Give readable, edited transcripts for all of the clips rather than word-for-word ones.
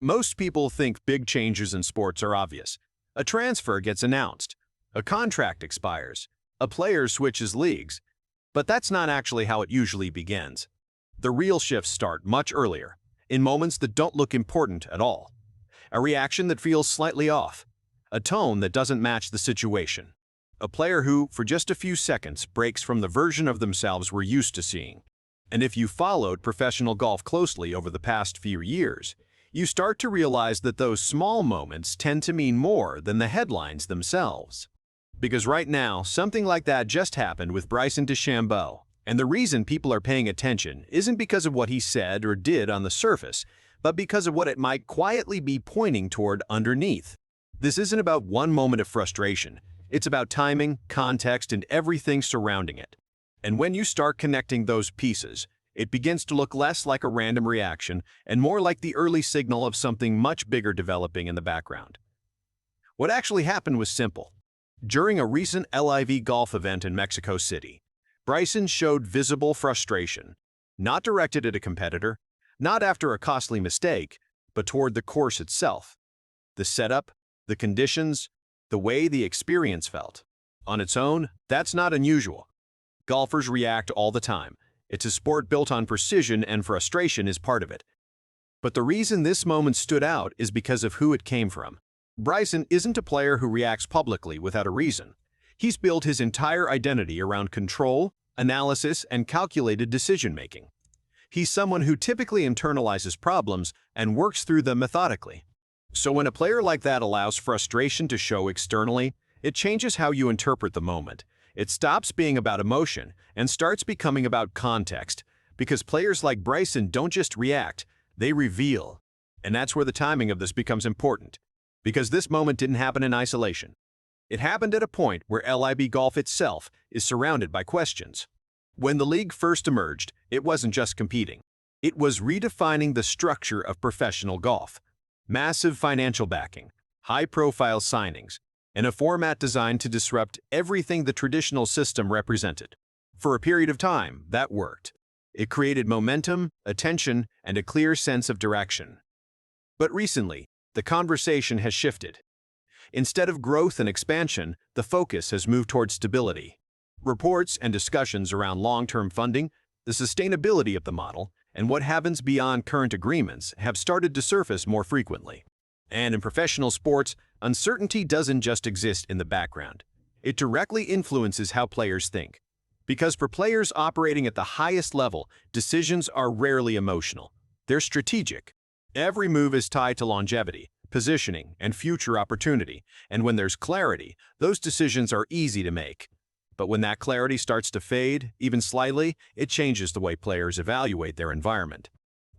Most people think big changes in sports are obvious. A transfer gets announced, a contract expires, a player switches leagues, but that's not actually how it usually begins. The real shifts start much earlier, in moments that don't look important at all. A reaction that feels slightly off, a tone that doesn't match the situation. A player who, for just a few seconds, breaks from the version of themselves we're used to seeing. And if you followed professional golf closely over the past few years, you start to realize that those small moments tend to mean more than the headlines themselves. Because right now, something like that just happened with Bryson DeChambeau, and the reason people are paying attention isn't because of what he said or did on the surface, but because of what it might quietly be pointing toward underneath. This isn't about one moment of frustration. It's about timing, context, and everything surrounding it. And when you start connecting those pieces, it begins to look less like a random reaction and more like the early signal of something much bigger developing in the background. What actually happened was simple. During a recent LIV golf event in Mexico City, Bryson showed visible frustration, not directed at a competitor, not after a costly mistake, but toward the course itself. The setup, the conditions, the way the experience felt. On its own, that's not unusual. Golfers react all the time. It's a sport built on precision, and frustration is part of it. But the reason this moment stood out is because of who it came from. Bryson isn't a player who reacts publicly without a reason. He's built his entire identity around control, analysis, and calculated decision-making. He's someone who typically internalizes problems and works through them methodically. So when a player like that allows frustration to show externally, it changes how you interpret the moment. It stops being about emotion and starts becoming about context, because players like Bryson don't just react, they reveal. And that's where the timing of this becomes important, because this moment didn't happen in isolation. It happened at a point where LIV Golf itself is surrounded by questions. When the league first emerged, it wasn't just competing. It was redefining the structure of professional golf. Massive financial backing, high-profile signings, and a format designed to disrupt everything the traditional system represented. For a period of time, that worked. It created momentum, attention, and a clear sense of direction. But recently, the conversation has shifted. Instead of growth and expansion, the focus has moved toward stability. Reports and discussions around long-term funding, the sustainability of the model, and what happens beyond current agreements have started to surface more frequently. And in professional sports, uncertainty doesn't just exist in the background. It directly influences how players think. Because for players operating at the highest level, decisions are rarely emotional. They're strategic. Every move is tied to longevity, positioning, and future opportunity. And when there's clarity, those decisions are easy to make. But when that clarity starts to fade, even slightly, it changes the way players evaluate their environment.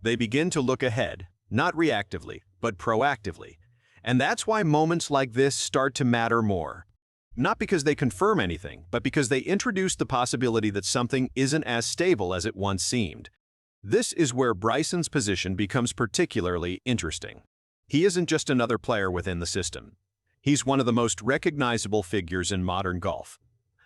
They begin to look ahead, not reactively, but proactively. And that's why moments like this start to matter more. Not because they confirm anything, but because they introduce the possibility that something isn't as stable as it once seemed. This is where Bryson's position becomes particularly interesting. He isn't just another player within the system. He's one of the most recognizable figures in modern golf.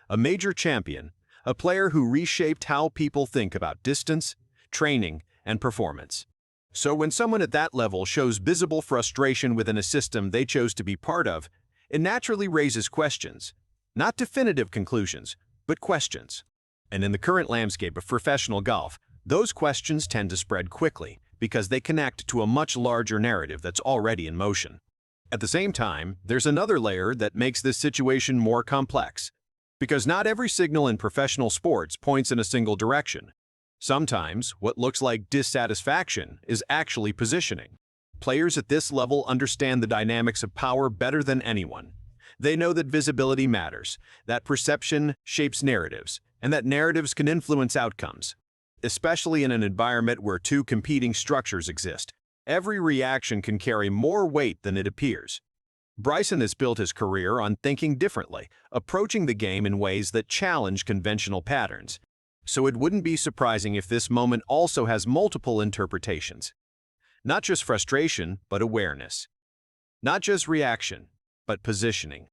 A major champion, a player who reshaped how people think about distance, training, and performance. So when someone at that level shows visible frustration within a system they chose to be part of, it naturally raises questions. Not definitive conclusions, but questions. And in the current landscape of professional golf, those questions tend to spread quickly because they connect to a much larger narrative that's already in motion. At the same time, there's another layer that makes this situation more complex. Because not every signal in professional sports points in a single direction. Sometimes, what looks like dissatisfaction is actually positioning. Players at this level understand the dynamics of power better than anyone. They know that visibility matters, that perception shapes narratives, and that narratives can influence outcomes. Especially in an environment where two competing structures exist, every reaction can carry more weight than it appears. Bryson has built his career on thinking differently, approaching the game in ways that challenge conventional patterns. So it wouldn't be surprising if this moment also has multiple interpretations. Not just frustration, but awareness. Not just reaction, but positioning.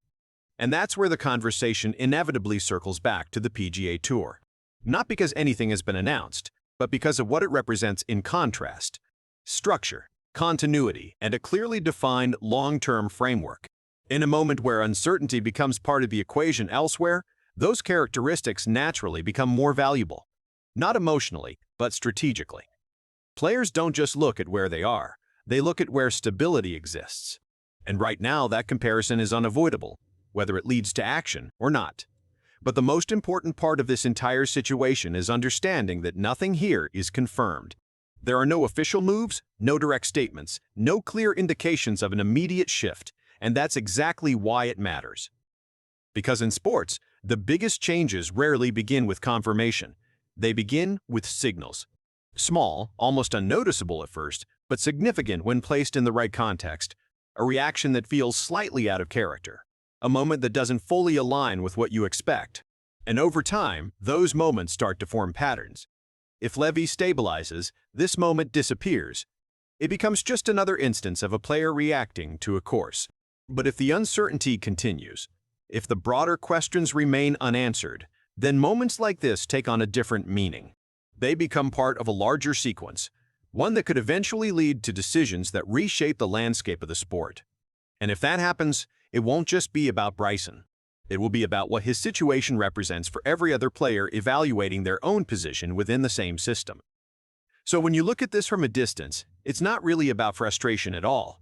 And that's where the conversation inevitably circles back to the PGA Tour. Not because anything has been announced, but because of what it represents in contrast. Structure. continuity, and a clearly defined long-term framework. In a moment where uncertainty becomes part of the equation elsewhere, those characteristics naturally become more valuable. Not emotionally, but strategically. Players don't just look at where they are, they look at where stability exists. And right now, that comparison is unavoidable, whether it leads to action or not. But the most important part of this entire situation is understanding that nothing here is confirmed. There are no official moves, no direct statements, no clear indications of an immediate shift, and that's exactly why it matters. Because in sports, the biggest changes rarely begin with confirmation. They begin with signals. Small, almost unnoticeable at first, but significant when placed in the right context. A reaction that feels slightly out of character. A moment that doesn't fully align with what you expect. And over time, those moments start to form patterns. If levee stabilizes, this moment disappears. It becomes just another instance of a player reacting to a course. But if the uncertainty continues, if the broader questions remain unanswered, then moments like this take on a different meaning. They become part of a larger sequence, one that could eventually lead to decisions that reshape the landscape of the sport. And if that happens, it won't just be about Bryson. It will be about what his situation represents for every other player evaluating their own position within the same system. So when you look at this from a distance, it's not really about frustration at all.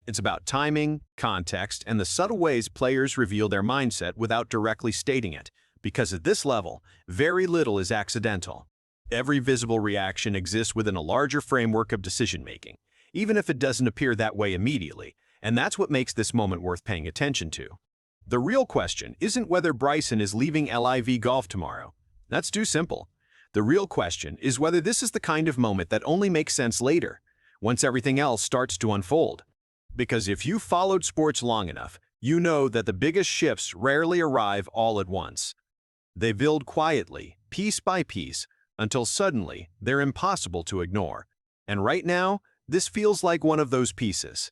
It's about timing, context, and the subtle ways players reveal their mindset without directly stating it, because at this level, very little is accidental. Every visible reaction exists within a larger framework of decision-making, even if it doesn't appear that way immediately, and that's what makes this moment worth paying attention to. The real question isn't whether Bryson is leaving LIV Golf tomorrow. That's too simple. The real question is whether this is the kind of moment that only makes sense later, once everything else starts to unfold. Because if you followed sports long enough, you know that the biggest shifts rarely arrive all at once. They build quietly, piece by piece, until suddenly they're impossible to ignore. And right now, this feels like one of those pieces.